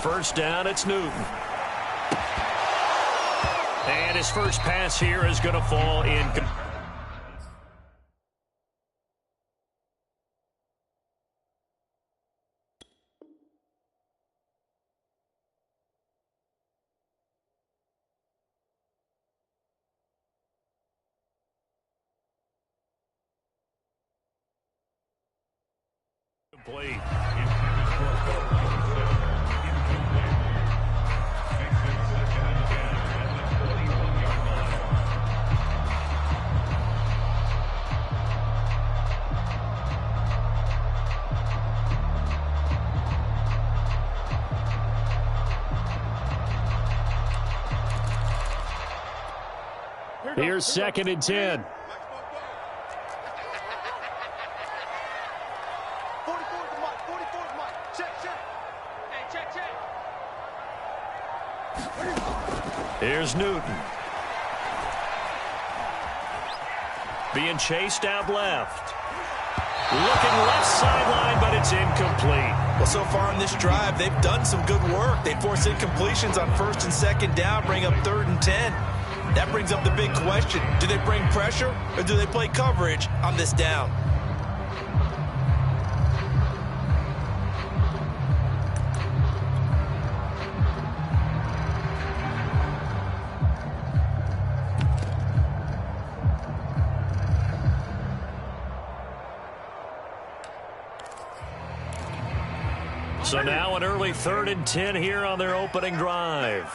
first down, it's Newton. And his first pass here is going to fall in. Complete. Here's 2nd and 10. Here's Newton. Being chased out left. Looking left sideline, but it's incomplete. Well, so far in this drive, they've done some good work. They force incompletions on 1st and 2nd down, bring up 3rd and 10. That brings up the big question. Do they bring pressure or do they play coverage on this down? So now an early 3rd and 10 here on their opening drive.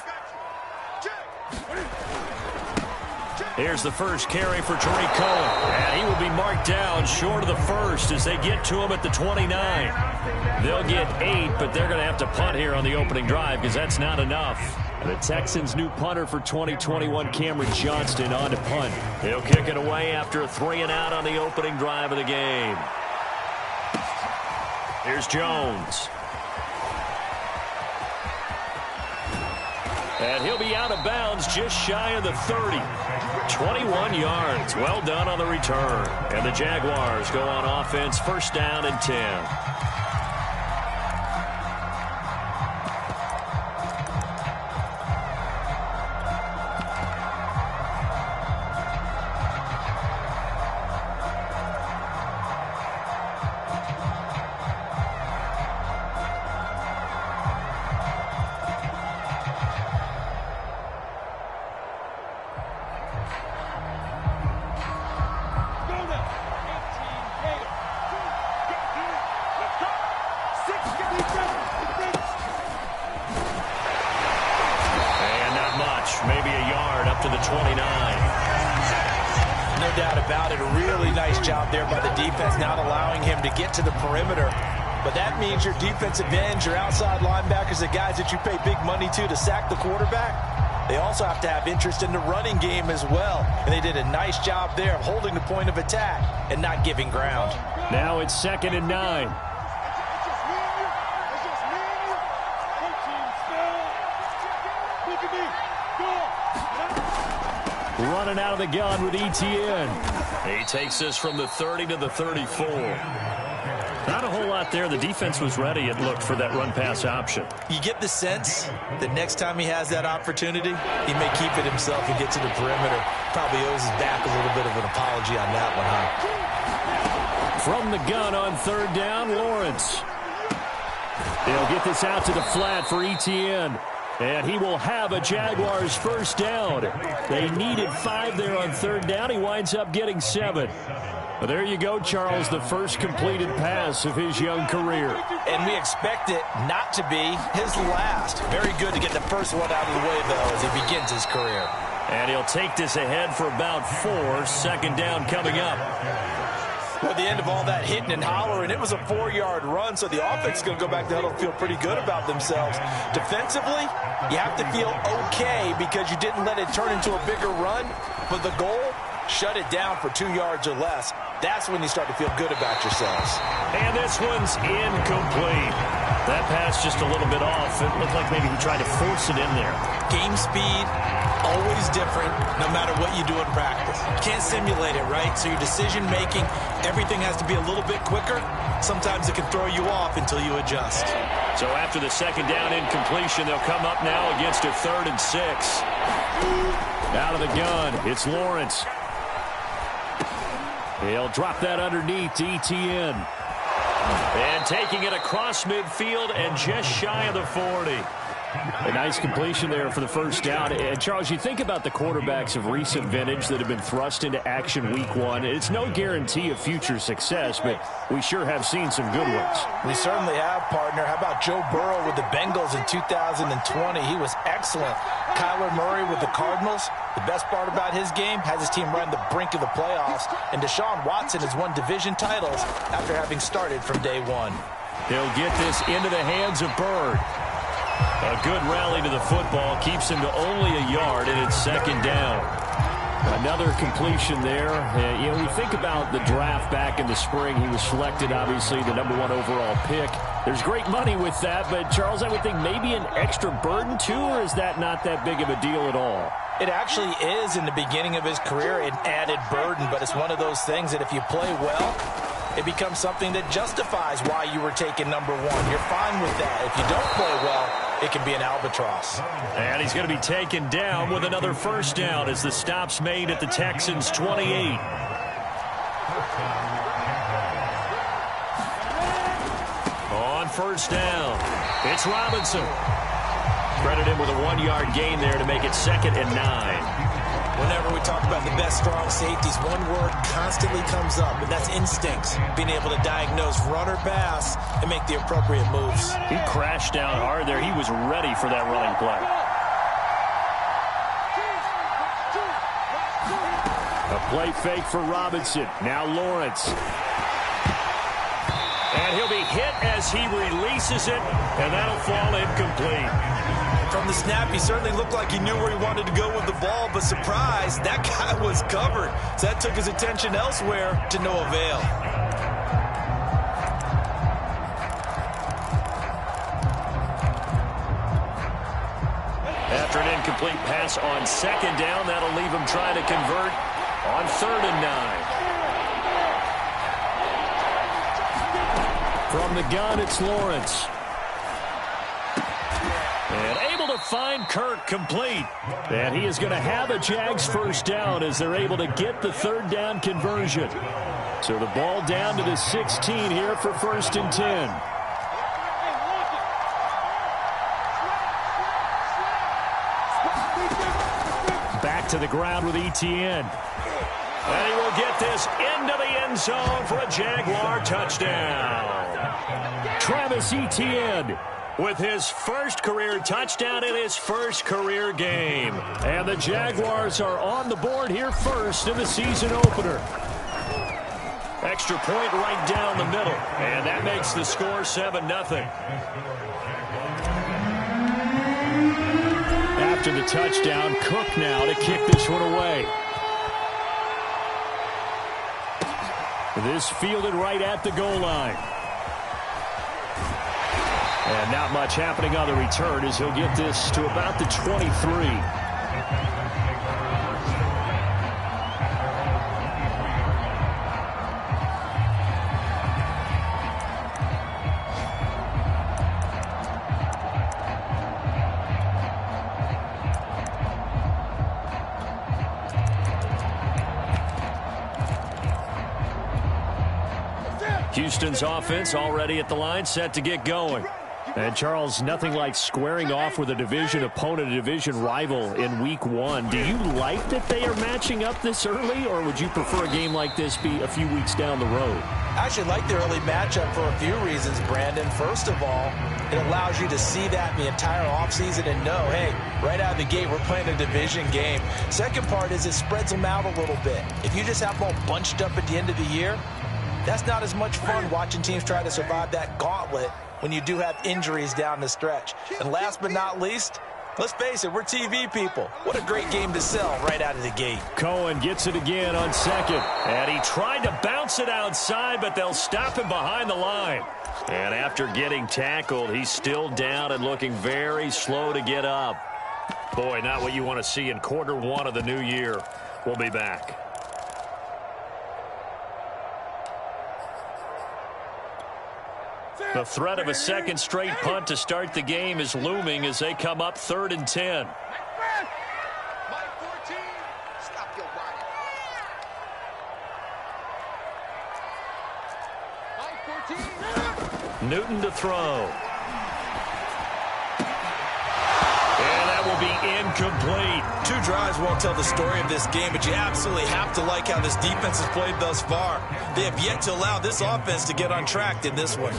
Here's the first carry for Tarik Cohen. And he will be marked down short of the first as they get to him at the 29. They'll get 8, but they're going to have to punt here on the opening drive because that's not enough. And the Texans' new punter for 2021, Cameron Johnston, on to punt. He'll kick it away after a 3-and-out on the opening drive of the game. Here's Jones. And he'll be out of bounds just shy of the 30. 21 yards. Well done on the return. And the Jaguars go on offense, 1st down and 10. Maybe a yard up to the 29. No doubt about it. A really nice job there by the defense, not allowing him to get to the perimeter. But that means your defensive ends, your outside linebackers, the guys that you pay big money to sack the quarterback, they also have to have interest in the running game as well. And they did a nice job there of holding the point of attack and not giving ground. Now it's 2nd and 9. Running out of the gun with Etienne. He takes this from the 30 to the 34. Not a whole lot there. The defense was ready, it looked, for that run-pass option. You get the sense that next time he has that opportunity, he may keep it himself and get to the perimeter. Probably owes his back a little bit of an apology on that one, huh? From the gun on 3rd down, Lawrence. They'll get this out to the flat for Etienne. And he will have a Jaguars 1st down. They needed 5 there on 3rd down. He winds up getting 7. Well, there you go, Charles, the first completed pass of his young career. And we expect it not to be his last. Very good to get the first one out of the way, though, as he begins his career. And he'll take this ahead for about 4. 2nd down coming up. Well, at the end of all that hitting and hollering, it was a 4-yard run, so the offense is going to go back to huddle and feel pretty good about themselves. Defensively, you have to feel okay because you didn't let it turn into a bigger run. But the goal, shut it down for 2 yards or less. That's when you start to feel good about yourselves. And this one's incomplete. That pass just a little bit off. It looked like maybe he tried to force it in there. Game speed, always different no matter what you do in practice. You can't simulate it, right? So your decision-making, everything has to be a little bit quicker. Sometimes it can throw you off until you adjust. So after the second down incompletion, they'll come up now against a 3rd and 6. Out of the gun, it's Lawrence. He'll drop that underneath to Etienne. And taking it across midfield and just shy of the 40. A nice completion there for the first down. And, Charles, you think about the quarterbacks of recent vintage that have been thrust into action week 1. It's no guarantee of future success, but we sure have seen some good ones. We certainly have, partner. How about Joe Burrow with the Bengals in 2020? He was excellent. Kyler Murray with the Cardinals. The best part about his game, has his team right on the brink of the playoffs. And Deshaun Watson has won division titles after having started from day 1. He'll get this into the hands of Bird. A good rally to the football keeps him to only a yard, and it's 2nd down. Another completion there. You know, we think about the draft back in the spring. He was selected, obviously, the #1 overall pick. There's great money with that, but, Charles, I would think maybe an extra burden, too, or is that not that big of a deal at all? It actually is in the beginning of his career, an added burden, but it's one of those things that if you play well, it becomes something that justifies why you were taken #1. You're fine with that. If you don't play well, it can be an albatross. And he's going to be taken down with another first down as the stop's made at the Texans' 28. On first down, it's Robinson. Credit him with a 1-yard gain there to make it 2nd and 9. Whenever we talk about the best strong safeties, one word constantly comes up, and that's instincts. Being able to diagnose run or pass and make the appropriate moves. He crashed down hard there. He was ready for that running play. A play fake for Robinson. Now Lawrence. And he'll be hit as he releases it, and that'll fall incomplete. From the snap, he certainly looked like he knew where he wanted to go with the ball, but surprise, that guy was covered. So that took his attention elsewhere to no avail. After an incomplete pass on 2nd down, that'll leave him trying to convert on 3rd and 9. From the gun, it's Lawrence. And able to find Kirk complete. And he is going to have a Jags first down as they're able to get the 3rd down conversion. So the ball down to the 16 here for 1st and 10. Back to the ground with Etienne. And he will get this into the end zone for a Jaguar touchdown. Travis Etienne with his first career touchdown in his first career game. And the Jaguars are on the board here first in the season opener. Extra point right down the middle. And that makes the score 7-0. After the touchdown, Cook now to kick this one away. This fielded right at the goal line. And not much happening on the return as he'll get this to about the 23. Houston's offense already at the line, set to get going. And, Charles, nothing like squaring off with a division opponent, a division rival in week 1. Do you like that they are matching up this early, or would you prefer a game like this be a few weeks down the road? I actually like the early matchup for a few reasons, Brandon. First of all, it allows you to see that the entire offseason and know, hey, right out of the gate, we're playing a division game. Second part is it spreads them out a little bit. If you just have them all bunched up at the end of the year, that's not as much fun watching teams try to survive that gauntlet when you do have injuries down the stretch. And last but not least, let's face it, we're TV people. What a great game to sell right out of the gate. Cohen gets it again on 2nd. And he tried to bounce it outside, but they'll stop him behind the line. And after getting tackled, he's still down and looking very slow to get up. Boy, not what you want to see in quarter 1 of the new year. We'll be back. The threat of a second straight punt to start the game is looming as they come up 3rd and 10. Newton to throw. And that will be incomplete. 2 drives won't tell the story of this game, but you absolutely have to like how this defense has played thus far. They have yet to allow this offense to get on track in this one.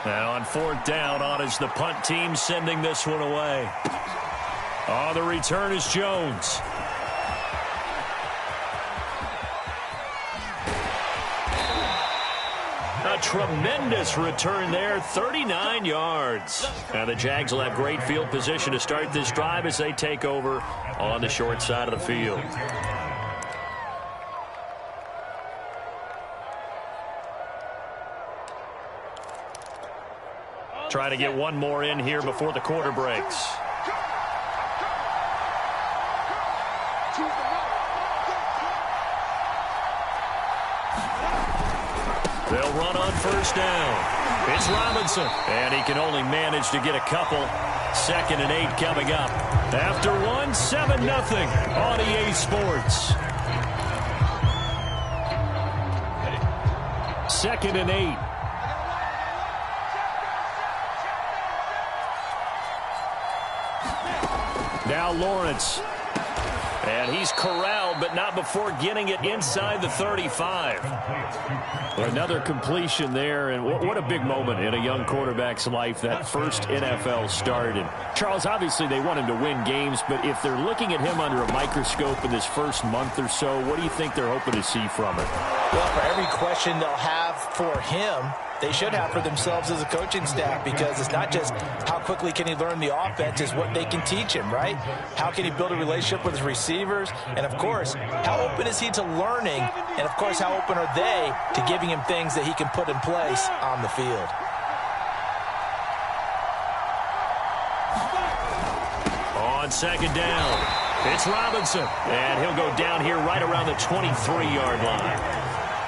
Now on 4th down, on is the punt team sending this one away. On the return is Jones. A tremendous return there, 39 yards. Now the Jags will have great field position to start this drive as they take over on the short side of the field. Trying to get one more in here before the quarter breaks. They'll run on 1st down. It's Robinson, and he can only manage to get a couple. 2nd and 8 coming up. After one, 7-0 on EA Sports. 2nd and 8. Now Lawrence. And he's corralled, but not before getting it inside the 35. Another completion there, and what a big moment in a young quarterback's life, that first NFL start. And Charles, obviously they want him to win games, but if they're looking at him under a microscope in this first month or so, what do you think they're hoping to see from it? Well, for every question they'll have for him, they should have for themselves as a coaching staff, because it's not just how quickly can he learn the offense, it's what they can teach him, right? How can he build a relationship with his receivers? And, of course, how open is he to learning? And, of course, how open are they to giving him things that he can put in place on the field? On 2nd down, it's Robinson. And he'll go down here right around the 23-yard line.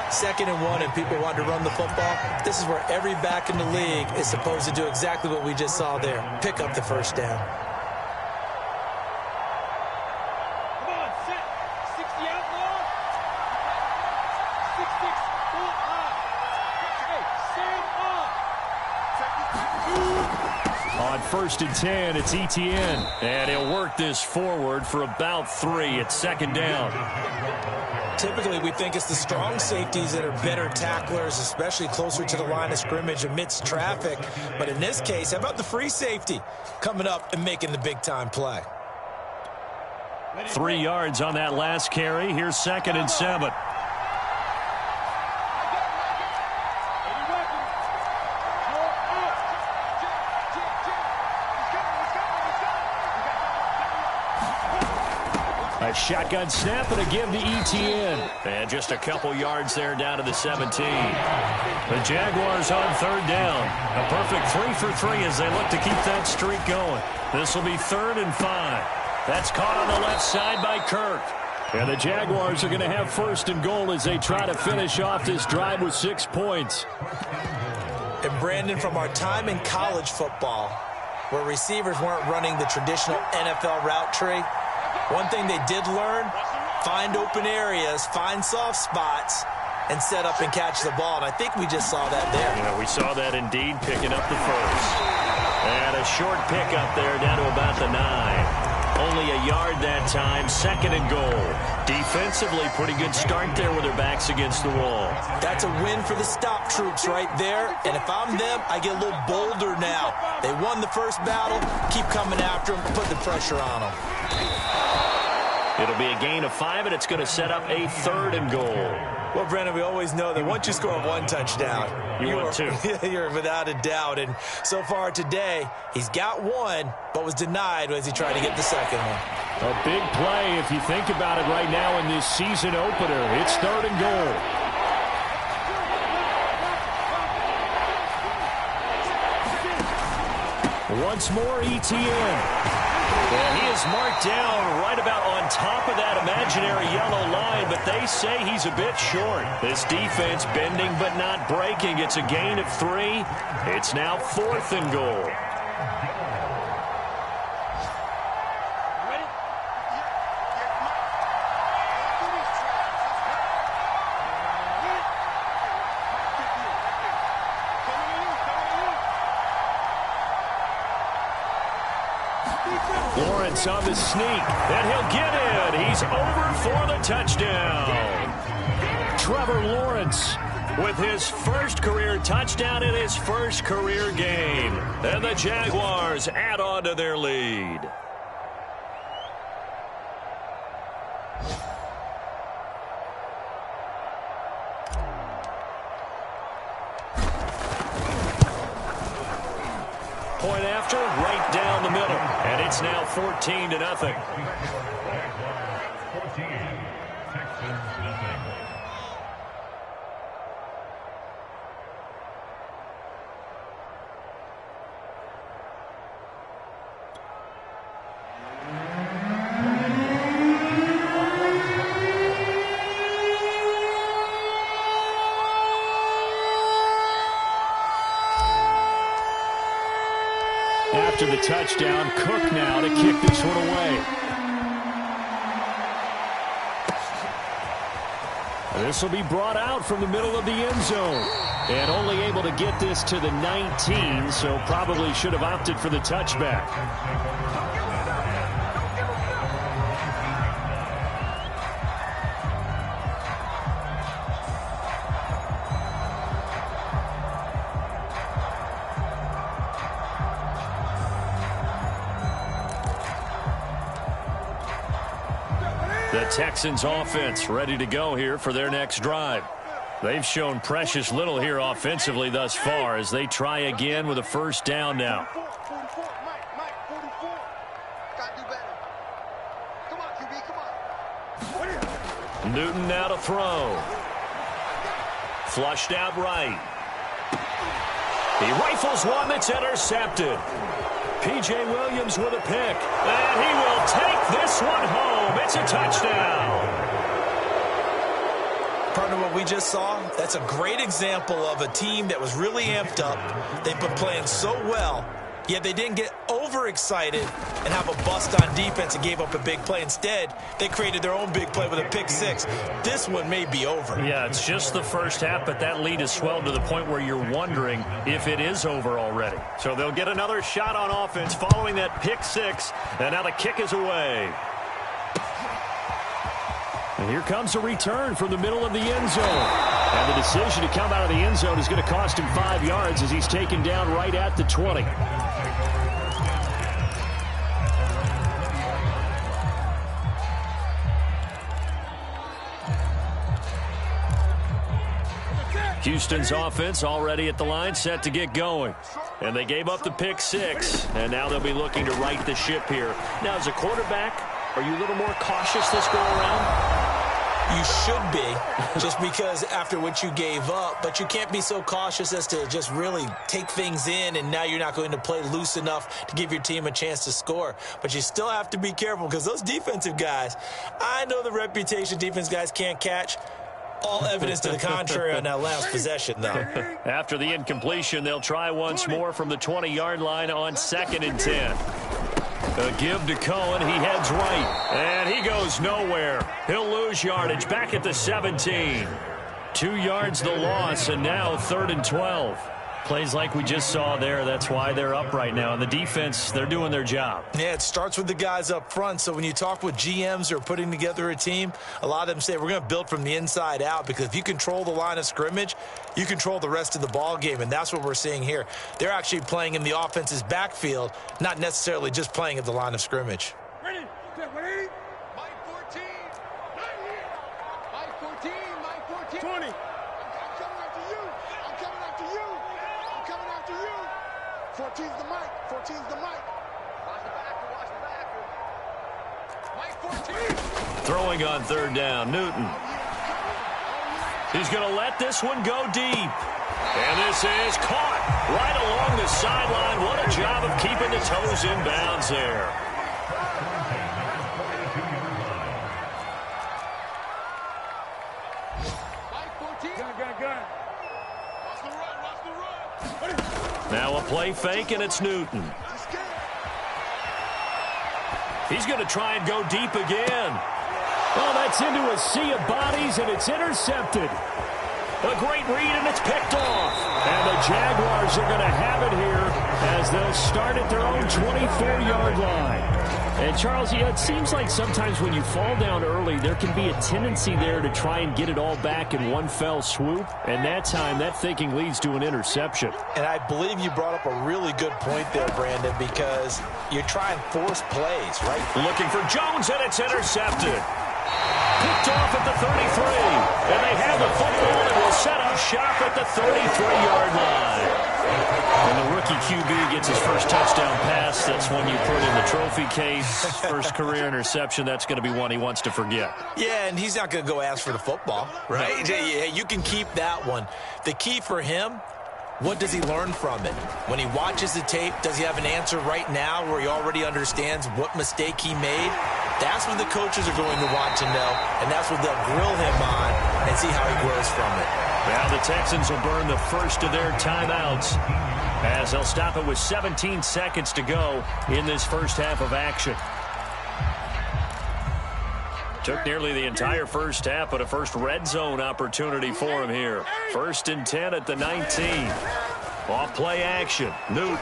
2nd and 1, and people want to run the football. This is where every back in the league is supposed to do exactly what we just saw there. Pick up the 1st down. Come on, sit. 60 outlaw. 6-6, full up. Hey, stand up. On 1st and 10, it's Etienne. And he'll work this forward for about 3. It's 2nd down. Typically, we think it's the strong safeties that are better tacklers, especially closer to the line of scrimmage amidst traffic. But in this case, how about the free safety coming up and making the big-time play? 3 yards on that last carry. Here's 2nd and 7. A shotgun snap and a give to Etienne. And just a couple yards there down to the 17. The Jaguars on 3rd down. A perfect 3 for 3 as they look to keep that streak going. This will be 3rd and 5. That's caught on the left side by Kirk. And the Jaguars are going to have 1st and goal as they try to finish off this drive with 6 points. And Brandon, from our time in college football, where receivers weren't running the traditional NFL route tree, one thing they did learn, find open areas, find soft spots, and set up and catch the ball. And I think we just saw that there. Yeah, we saw that indeed, picking up the 1st. And a short pickup there down to about the 9. Only a yard that time, 2nd and goal. Defensively, pretty good start there with their backs against the wall. That's a win for the stop troops right there. And if I'm them, I get a little bolder now. They won the first battle. Keep coming after them. Put the pressure on them. It'll be a gain of 5, and it's going to set up a 3rd and goal. Well, Brennan, we always know that once you score 1 touchdown, you want 2. You're without a doubt. And so far today, he's got 1, but was denied as he tried to get the 2nd one. A big play if you think about it right now in this season opener. It's 3rd and goal. Once more, Etienne. And he is marked down right about on top of that imaginary yellow line, but they say he's a bit short. This defense bending but not breaking. It's a gain of 3. It's now 4th and goal. Lawrence on the sneak, and he'll get it. He's over for the touchdown. Trevor Lawrence with his first career touchdown in his first career game. And the Jaguars add on to their lead. Point after, right down the middle. And it's now 14-0. After the touchdown, Cook now to kick this one away. This will be brought out from the middle of the end zone. And only able to get this to the 19, so probably should have opted for the touchback. The Texans offense ready to go here for their next drive. They've shown precious little here offensively thus far as they try again with a first down now. 44, Mike, 44. Gotta do better. Come on, QB, come on. Newton now to throw. Flushed out right. He rifles one that's intercepted. P.J. Williams with a pick. And he will take this one home. It's a touchdown. Partner, what we just saw, that's a great example of a team that was really amped up. They've been playing so well, yet they didn't get overexcited and have a bust on defense and gave up a big play. Instead, they created their own big play with a pick six. This one may be over. Yeah, it's just the first half, but that lead has swelled to the point where you're wondering if it is over already. So they'll get another shot on offense following that pick six, and now the kick is away. And here comes a return from the middle of the end zone. And the decision to come out of the end zone is going to cost him 5 yards as he's taken down right at the 20. Houston's offense already at the line, set to get going. And they gave up the pick six, and now they'll be looking to right the ship here. Now, as a quarterback, are you a little more cautious this go around? You should be, just because after what you gave up, but you can't be so cautious as to just really take things in, and now you're not going to play loose enough to give your team a chance to score. But you still have to be careful because those defensive guys, I know the reputation defense guys can't catch. All evidence to the contrary on that last possession, though. After the incompletion, they'll try once more from the 20-yard line on 2nd and 10. A give to Cohen. He heads right, and he goes nowhere. He'll lose yardage back at the 17. 2 yards the loss, and now 3rd and 12. Plays like we just saw there. That's why they're up right now. And the defense, they're doing their job. Yeah, it starts with the guys up front. So when you talk with GMs who are putting together a team, a lot of them say we're going to build from the inside out, because if you control the line of scrimmage, you control the rest of the ball game, and that's what we're seeing here. They're actually playing in the offense's backfield, not necessarily just playing at the line of scrimmage. Ready? Ready? Mike 14. Mike 14. Mike 14. 20. I'm coming after you. I'm coming after you. I'm coming after you. 14's the mic. 14's the mic. Watch the backer. Watch the backer. Mike 14. Throwing on 3rd down, Newton. He's going to let this one go deep. And this is caught right along the sideline. What a job of keeping the toes in bounds there. Now a play fake, and it's Newton. He's going to try and go deep again. Well, that's into a sea of bodies, and it's intercepted. A great read, and it's picked off. And the Jaguars are going to have it here as they'll start at their own 24-yard line. And, Charles, it seems like sometimes when you fall down early, there can be a tendency there to try and get it all back in one fell swoop. And that time, that thinking leads to an interception. And I believe you brought up a really good point there, Brandon, because you're trying force plays, right? Looking for Jones, and it's intercepted. Picked off at the 33. And they have the football and will set up shop at the 33-yard line. When the rookie QB gets his first touchdown pass, that's one you put in the trophy case. First career interception, that's going to be one he wants to forget. Yeah, and he's not going to go ask for the football, right? Yeah, you can keep that one. The key for him, what does he learn from it? When he watches the tape, does he have an answer right now where he already understands what mistake he made? That's what the coaches are going to want to know, and that's what they'll grill him on and see how he grows from it. Now the Texans will burn the first of their timeouts as they'll stop it with 17 seconds to go in this first half of action. Took nearly the entire first half, but a first red zone opportunity for him here. 1st and 10 at the 19. Off play action. Newton.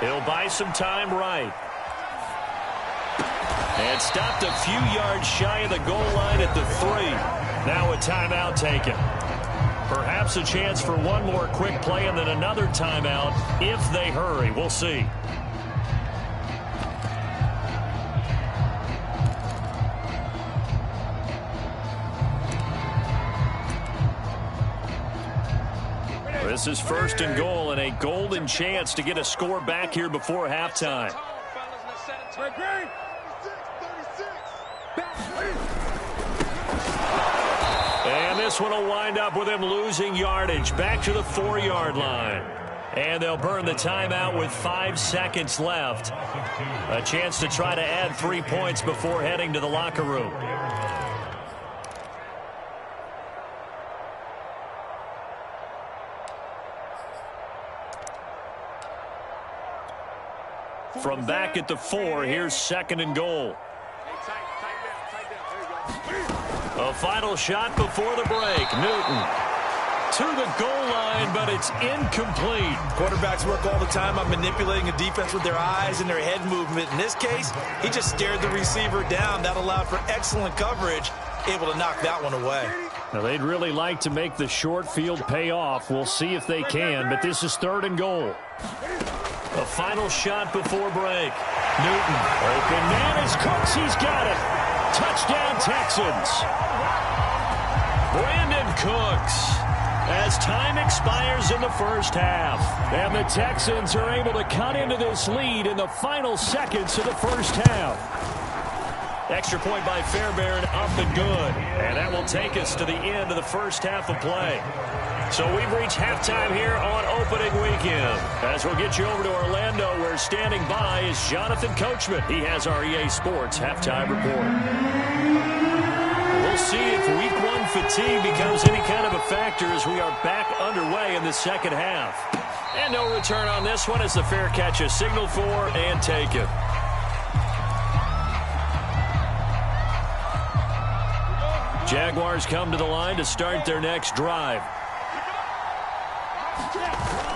He'll buy some time right. And stopped a few yards shy of the goal line at the 3. Now a timeout taken. Perhaps a chance for one more quick play and then another timeout if they hurry. We'll see. This is 1st and goal and a golden chance to get a score back here before halftime. And this one will wind up with him losing yardage back to the 4-yard line. And they'll burn the timeout with 5 seconds left. A chance to try to add 3 points before heading to the locker room. From back at the 4, here's 2nd and goal. A final shot before the break. Newton to the goal line, but it's incomplete. Quarterbacks work all the time on manipulating a defense with their eyes and their head movement. In this case, he just stared the receiver down. That allowed for excellent coverage, able to knock that one away. Now, they'd really like to make the short field pay off. We'll see if they can, but this is 3rd and goal. A final shot before break. Newton. Open man is Cooks. He's got it. Touchdown, Texans. Brandon Cooks. As time expires in the first half. And the Texans are able to cut into this lead in the final seconds of the first half. Extra point by Fairbairn, up and good. And that will take us to the end of the first half of play. So we've reached halftime here on opening weekend. As we'll get you over to Orlando, where standing by is Jonathan Coachman. He has our EA Sports halftime report. We'll see if week 1 fatigue becomes any kind of a factor as we are back underway in the second half. And no return on this one as the fair catch is signaled for and taken. Jaguars come to the line to start their next drive.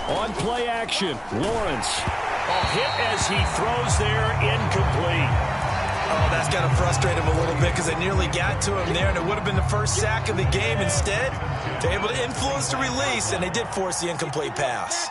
On play action, Lawrence. A hit as he throws there, incomplete. Oh, that's got to frustrate him a little bit because they nearly got to him there, and it would have been the first sack of the game. Instead, they're able to influence the release, and they did force the incomplete pass.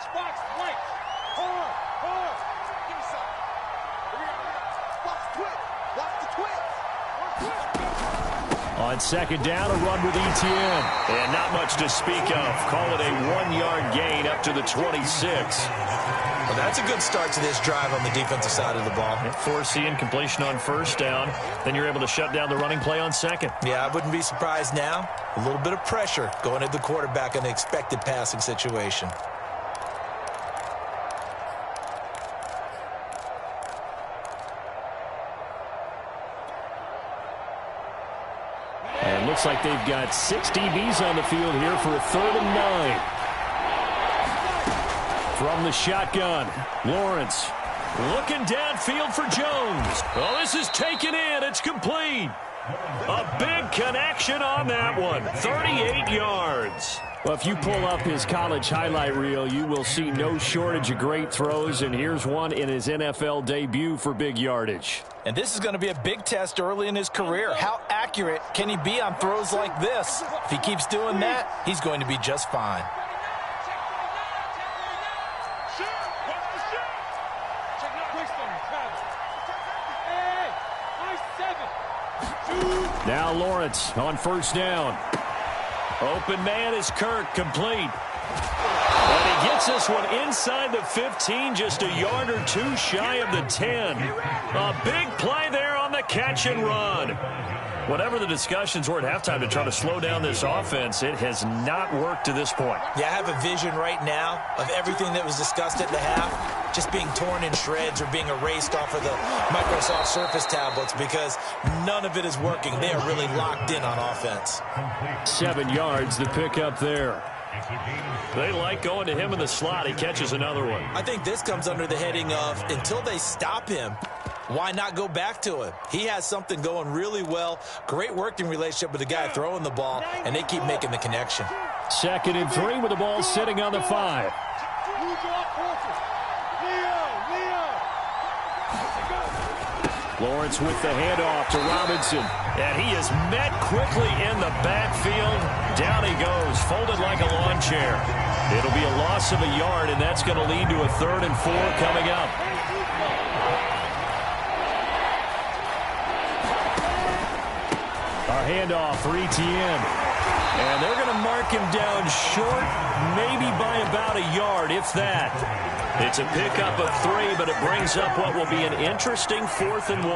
On 2nd down, a run with Etienne. And not much to speak of. Call it a 1-yard gain up to the 26. Well, that's a good start to this drive on the defensive side of the ball. Force the incompletion on 1st down. Then you're able to shut down the running play on 2nd. Yeah, I wouldn't be surprised now. A little bit of pressure going at the quarterback in the expected passing situation. And it looks like they've got 6 DBs on the field here for a 3rd and 9. From the shotgun, Lawrence looking downfield for Jones. Oh, this is taken in. It's complete. A big connection on that one. 38 yards. Well, if you pull up his college highlight reel, you will see no shortage of great throws, and here's one in his NFL debut for big yardage. And this is going to be a big test early in his career. How accurate can he be on throws like this? If he keeps doing that, he's going to be just fine. Now Lawrence on first down. Open man is Kirk, complete. And he gets this one inside the 15, just a yard or two shy of the 10. A big play there on the catch and run. Whatever the discussions were at halftime to try to slow down this offense, it has not worked to this point. Yeah, I have a vision right now of everything that was discussed at the half just being torn in shreds or being erased off of the Microsoft Surface tablets because none of it is working. They are really locked in on offense. 7 yards, the pickup there. They like going to him in the slot. He catches another one. I think this comes under the heading of until they stop him, why not go back to him? He has something going really well. Great working relationship with the guy throwing the ball, and they keep making the connection. 2nd and 3 with the ball sitting on the 5. Lawrence with the handoff to Robinson. And he is met quickly in the backfield. Down he goes, folded like a lawn chair. It'll be a loss of a yard, and that's going to lead to a 3rd and 4 coming up. Our handoff for Etienne. And they're going to mark him down short, maybe by about a yard, if that. It's a pickup of 3, but it brings up what will be an interesting 4th and 1.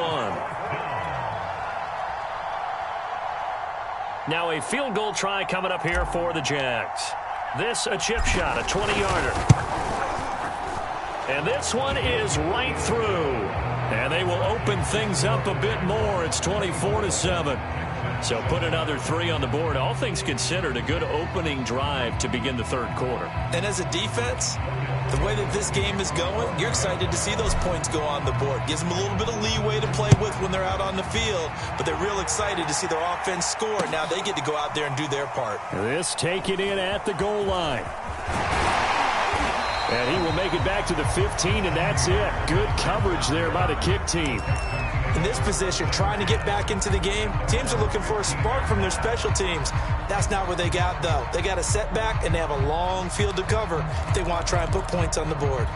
Now a field goal try coming up here for the Jags. This a chip shot, a 20-yarder. And this one is right through. And they will open things up a bit more. It's 24-7. So put another 3 on the board. All things considered, a good opening drive to begin the 3rd quarter. And as a defense, the way that this game is going, you're excited to see those points go on the board. Gives them a little bit of leeway to play with when they're out on the field, but they're real excited to see their offense score. Now they get to go out there and do their part. This taken in at the goal line. And he will make it back to the 15, and that's it. Good coverage there by the kick team. In this position, trying to get back into the game, teams are looking for a spark from their special teams. That's not what they got, though. They got a setback, and they have a long field to cover if they want to try and put points on the board.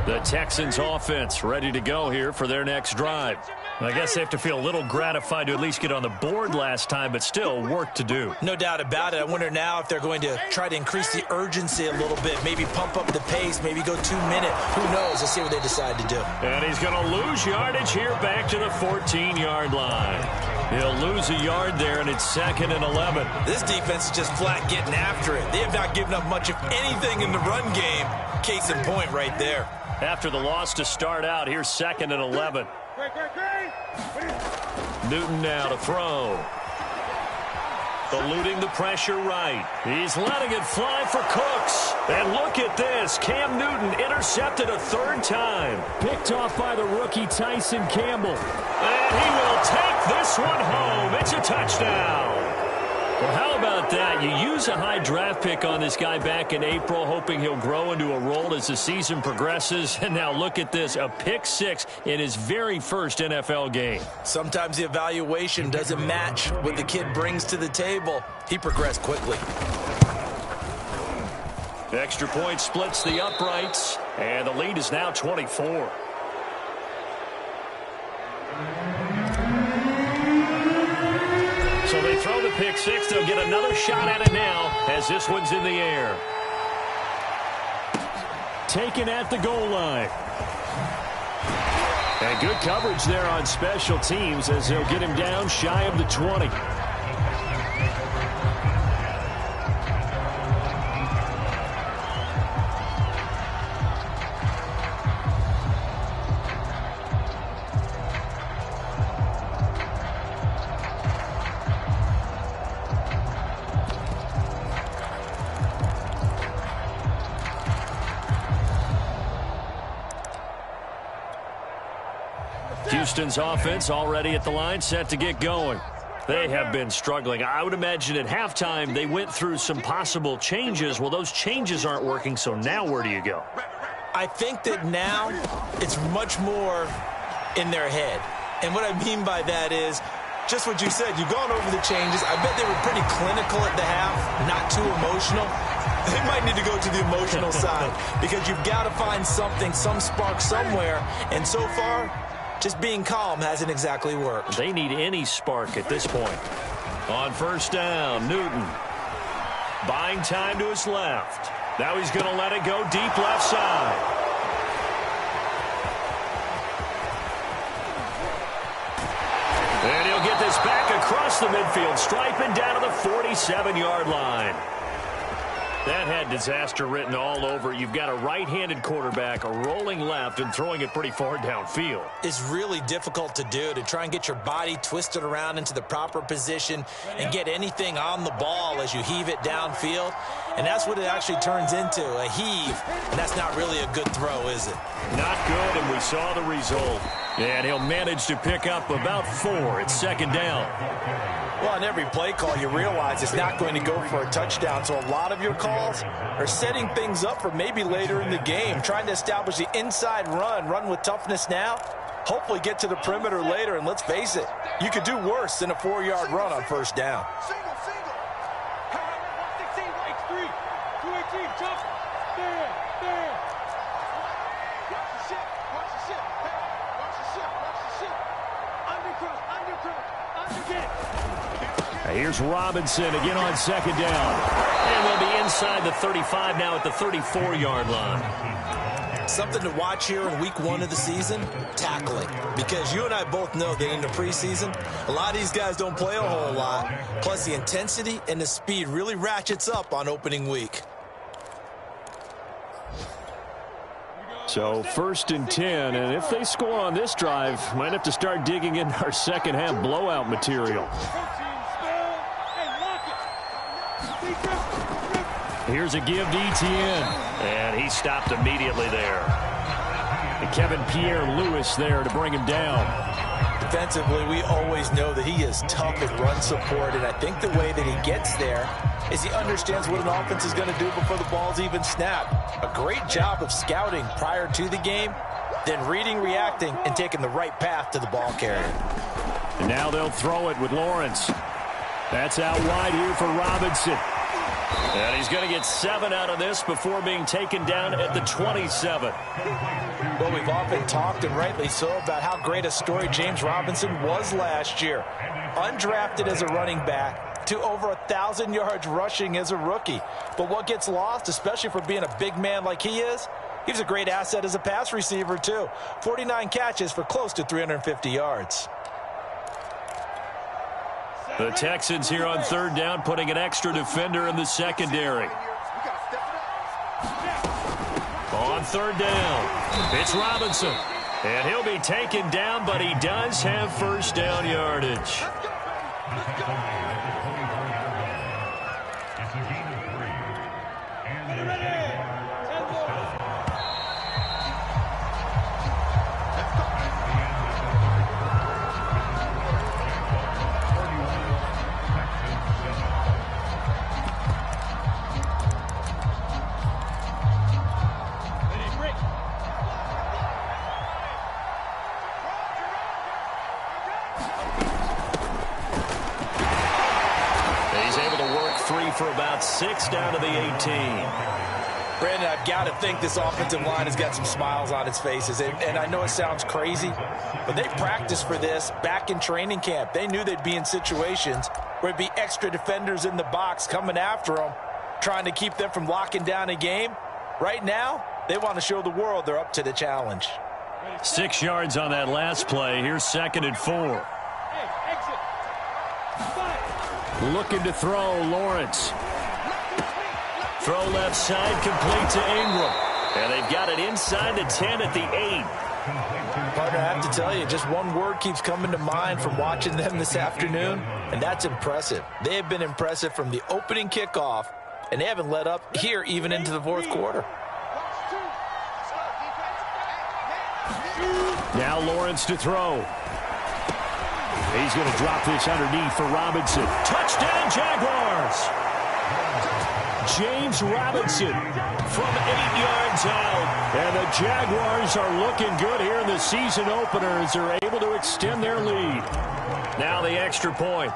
The Texans offense ready to go here for their next drive. I guess they have to feel a little gratified to at least get on the board last time, but still work to do. No doubt about it. I wonder now if they're going to try to increase the urgency a little bit, maybe pump up the pace, maybe go 2 minute. Who knows? Let's see what they decide to do. And he's going to lose yardage here back to the 14-yard line. He'll lose a yard there, and it's 2nd and 11. This defense is just flat getting after it. They have not given up much of anything in the run game. Case in point right there. After the loss to start out, here's 2nd and 11. Newton now to throw. Eluding the pressure right. He's letting it fly for Cooks. And look at this. Cam Newton intercepted a 3rd time. Picked off by the rookie Tyson Campbell. And he will take this one home. It's a touchdown. Well, how about that? You use a high draft pick on this guy back in April, hoping he'll grow into a role as the season progresses. And now look at this, a pick 6 in his very first NFL game. Sometimes the evaluation doesn't match what the kid brings to the table. He progressed quickly. Extra point splits the uprights, and the lead is now 24. So they throw the pick 6. They'll get another shot at it now as this one's in the air. Taken at the goal line. And good coverage there on special teams as they'll get him down shy of the 20. Houston's offense already at the line, set to get going. They have been struggling. I would imagine at halftime they went through some possible changes. Well, those changes aren't working, so now where do you go? I think that now it's much more in their head. And what I mean by that is just what you said. You've gone over the changes. I bet they were pretty clinical at the half, not too emotional. They might need to go to the emotional side because you've got to find something, some spark somewhere. And so far, just being calm hasn't exactly worked. They need any spark at this point. On first down, Newton. Buying time to his left. Now he's going to let it go deep left side. And he'll get this back across the midfield, striping down to the 47-yard line. That had disaster written all over. You've got a right-handed quarterback rolling left and throwing it pretty far downfield. It's really difficult to do, to try and get your body twisted around into the proper position and get anything on the ball as you heave it downfield. And that's what it actually turns into, a heave. And that's not really a good throw, is it? Not good, and we saw the result. And he'll manage to pick up about 4. It's second down. Well, on every play call, you realize it's not going to go for a touchdown. So a lot of your calls are setting things up for maybe later in the game, trying to establish the inside run with toughness now, hopefully get to the perimeter later. And let's face it, you could do worse than a 4-yard run on first down. Single. 16, X3, 218, jump. There. Watch the ship. Hey, watch the ship. Undercut. Here's Robinson again on second down. And they'll be inside the 35 now at the 34-yard line. Something to watch here in week 1 of the season, tackling. Because you and I both know that in the preseason, a lot of these guys don't play a whole lot. Plus, the intensity and the speed really ratchets up on opening week. So first and 10, and if they score on this drive, might have to start digging in our second half blowout material. Here's a give to Etienne. And he stopped immediately there. And Kevin Pierre-Louis there to bring him down. Defensively, we always know that he is tough at run support, and I think the way that he gets there is he understands what an offense is going to do before the ball's even snapped. A great job of scouting prior to the game, then reading, reacting, and taking the right path to the ball carrier. And now they'll throw it with Lawrence. That's out wide here for Robinson. And he's going to get 7 out of this before being taken down at the 27. Well, we've often talked, and rightly so, about how great a story James Robinson was last year. Undrafted as a running back to over 1,000 yards rushing as a rookie. But what gets lost, especially for being a big man like he is, he was a great asset as a pass receiver, too. 49 catches for close to 350 yards. The Texans here on third down, putting an extra defender in the secondary. On third down, it's Robinson. And he'll be taken down, but he does have first down yardage. For about 6 down to the 18. Brandon, I've got to think this offensive line has got some smiles on its faces. And I know it sounds crazy, but they practiced for this back in training camp. They knew they'd be in situations where it'd be extra defenders in the box coming after them, trying to keep them from locking down a game. Right now, they want to show the world they're up to the challenge. 6 yards on that last play. Here's second and 4. Looking to throw, Lawrence. Throw left side, complete to Ingram. And they've got it inside the 10 at the 8. Partner, I have to tell you, just one word keeps coming to mind from watching them this afternoon, and that's impressive. They have been impressive from the opening kickoff, and they haven't let up here even into the fourth quarter. Now Lawrence to throw. He's going to drop this underneath for Robinson. Touchdown, Jaguars! James Robinson from 8 yards out. And the Jaguars are looking good here in the season opener as they're able to extend their lead. Now the extra point.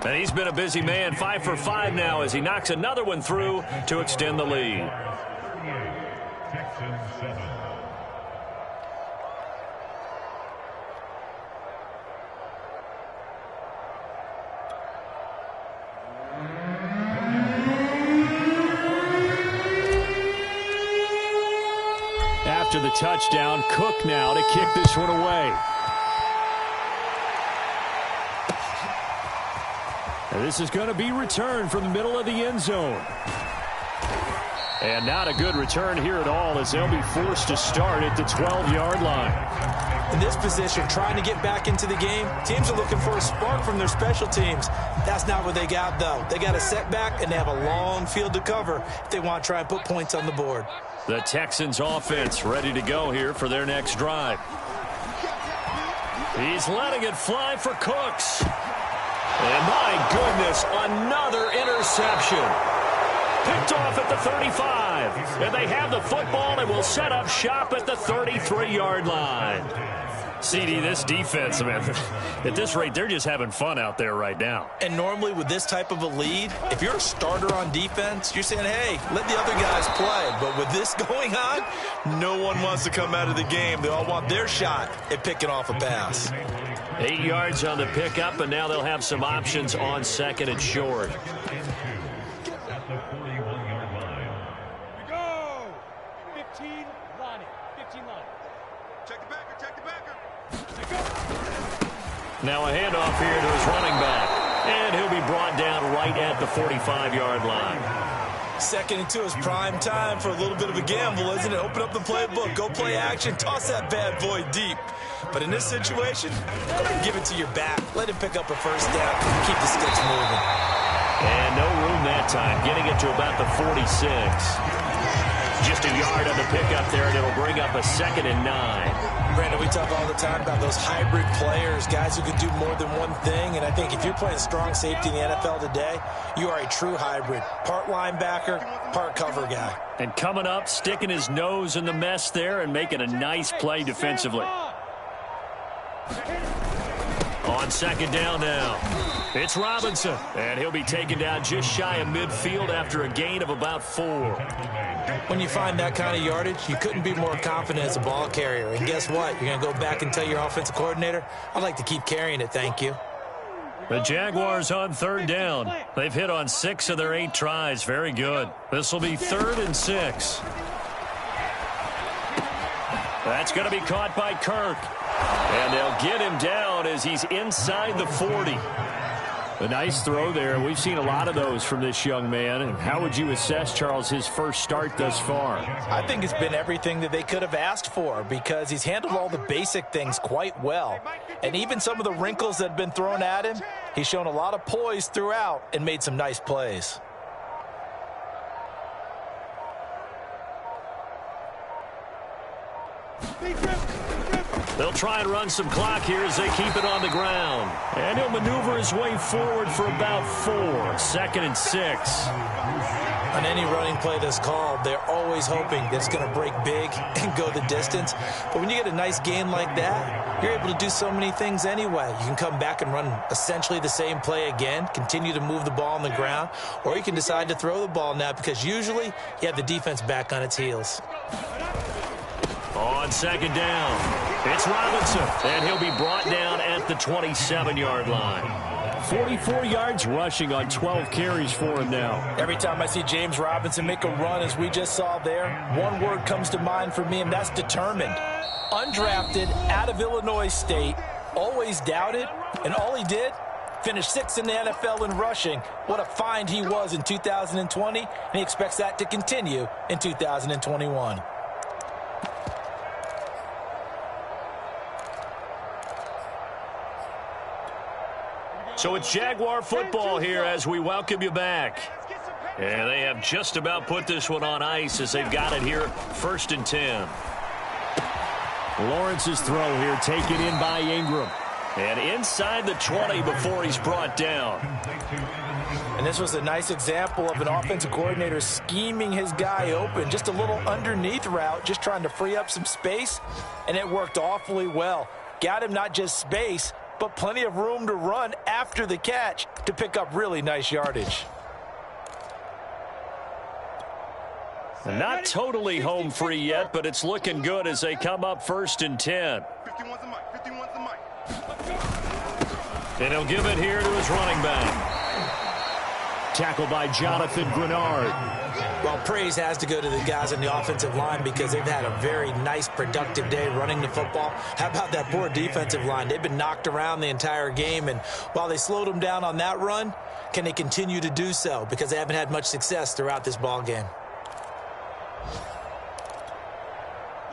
And he's been a busy man, 5 for 5 now as he knocks another one through to extend the lead. After the touchdown, Cook now to kick this one away. And this is going to be returned from the middle of the end zone. And not a good return here at all as they'll be forced to start at the 12-yard line. In this position, trying to get back into the game, teams are looking for a spark from their special teams. That's not what they got, though. They got a setback, and they have a long field to cover if they want to try and put points on the board. The Texans offense ready to go here for their next drive. He's letting it fly for Cooks. And my goodness, another interception. Picked off at the 35. And they have the football and will set up shop at the 33-yard line. CD, this defense, man, at this rate, they're just having fun out there right now. And normally with this type of a lead, if you're a starter on defense, you're saying, hey, let the other guys play. But with this going on, no one wants to come out of the game. They all want their shot at picking off a pass. 8 yards on the pickup, and now they'll have some options on second and short. Now a handoff here to his running back. And he'll be brought down right at the 45-yard line. Second and 2 is prime time for a little bit of a gamble, isn't it? Open up the playbook, go play action, toss that bad boy deep. But in this situation, go ahead and give it to your back. Let him pick up a first down, keep the sticks moving. And no room that time, getting it to about the 46. Just a yard on the pickup there, and it'll bring up a 2nd and 9. Brandon, we talk all the time about those hybrid players, guys who can do more than one thing. And I think if you're playing strong safety in the NFL today, you are a true hybrid. Part linebacker, part cover guy. And coming up, sticking his nose in the mess there and making a nice play defensively. On 2nd down now, it's Robinson. And he'll be taken down just shy of midfield after a gain of about 4. When you find that kind of yardage, you couldn't be more confident as a ball carrier. And guess what? You're going to go back and tell your offensive coordinator, I'd like to keep carrying it, thank you. The Jaguars on 3rd down. They've hit on 6 of their 8 tries. Very good. This will be 3rd and 6. That's going to be caught by Kirk. And they'll get him down as he's inside the 40. A nice throw there. We've seen a lot of those from this young man. And how would you assess, Charles, his first start thus far? I think it's been everything that they could have asked for because he's handled all the basic things quite well. And even some of the wrinkles that have been thrown at him, he's shown a lot of poise throughout and made some nice plays. They'll try and run some clock here as they keep it on the ground. And he'll maneuver his way forward for about 4. 2nd and 6. On any running play that's called, they're always hoping that it's going to break big and go the distance. But when you get a nice gain like that, you're able to do so many things anyway. You can come back and run essentially the same play again, continue to move the ball on the ground, or you can decide to throw the ball now because usually you have the defense back on its heels. On 2nd down, it's Robinson, and he'll be brought down at the 27-yard line. 44 yards rushing on 12 carries for him now. Every time I see James Robinson make a run, as we just saw there, one word comes to mind for me, and that's determined. Undrafted, out of Illinois State, always doubted, and all he did, finished 6th in the NFL in rushing. What a find he was in 2020, and he expects that to continue in 2021. So it's Jaguar football here as we welcome you back. And they have just about put this one on ice as they've got it here, 1st and 10. Lawrence's throw here taken in by Ingram. And inside the 20 before he's brought down. And this was a nice example of an offensive coordinator scheming his guy open. Just a little underneath route, just trying to free up some space. And it worked awfully well. Got him not just space, but plenty of room to run after the catch to pick up really nice yardage. Not totally home free yet, but it's looking good as they come up 1st and 10. 51's the mic. 51's the mic. And he'll give it here to his running back. Tackled by Jonathan Grenard. Well, praise has to go to the guys on the offensive line because they've had a very nice, productive day running the football. How about that poor defensive line? They've been knocked around the entire game, and while they slowed them down on that run, can they continue to do so? Because they haven't had much success throughout this ball game.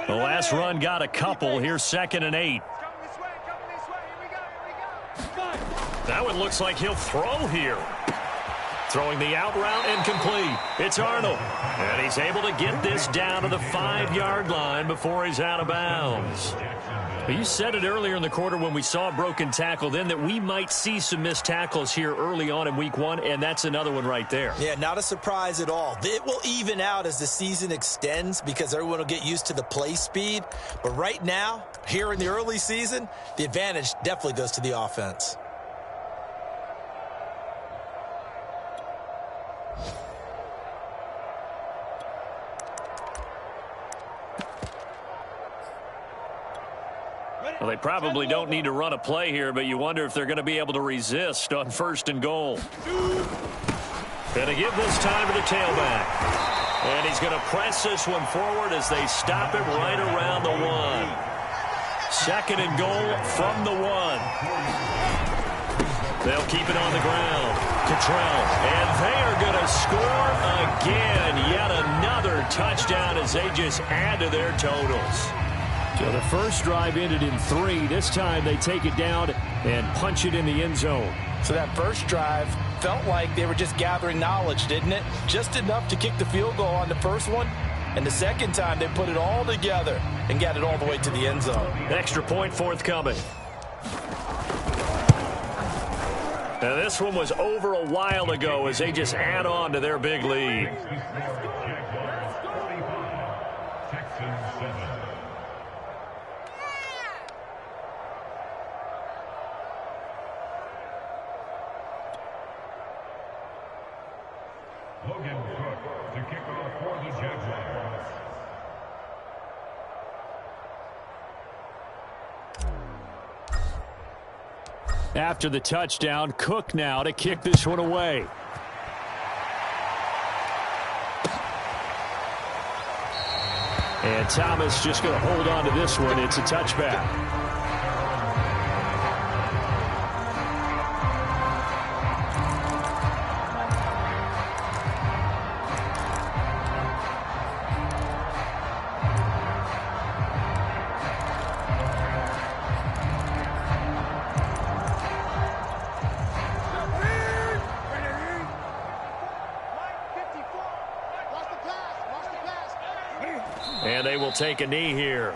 The last run got a couple. Here's 2nd and 8. That one looks like he'll throw here. Throwing the out route incomplete. It's Arnold. And he's able to get this down to the 5-yard line before he's out of bounds. You said it earlier in the quarter when we saw a broken tackle then that we might see some missed tackles here early on in week 1, and that's another one right there. Yeah, not a surprise at all. It will even out as the season extends because everyone will get used to the play speed. But right now, here in the early season, the advantage definitely goes to the offense. Well, they probably don't need to run a play here, but you wonder if they're going to be able to resist on 1st and goal. Going to give this time to the tailback. And he's going to press this one forward as they stop it right around the 1. 2nd and goal from the 1. They'll keep it on the ground. Cottrell. And they are going to score again. Yet another touchdown as they just add to their totals. So the first drive ended in 3. This time they take it down and punch it in the end zone. So that first drive felt like they were just gathering knowledge, didn't it? Just enough to kick the field goal on the first one. And the second time they put it all together and got it all the way to the end zone. Extra point forthcoming. Now this one was over a while ago as they just add on to their big lead. Logan Cook to kick off for the Jaguars. After the touchdown, Cook now to kick this one away. And Thomas just going to hold on to this one. It's a touchback. And they will take a knee here.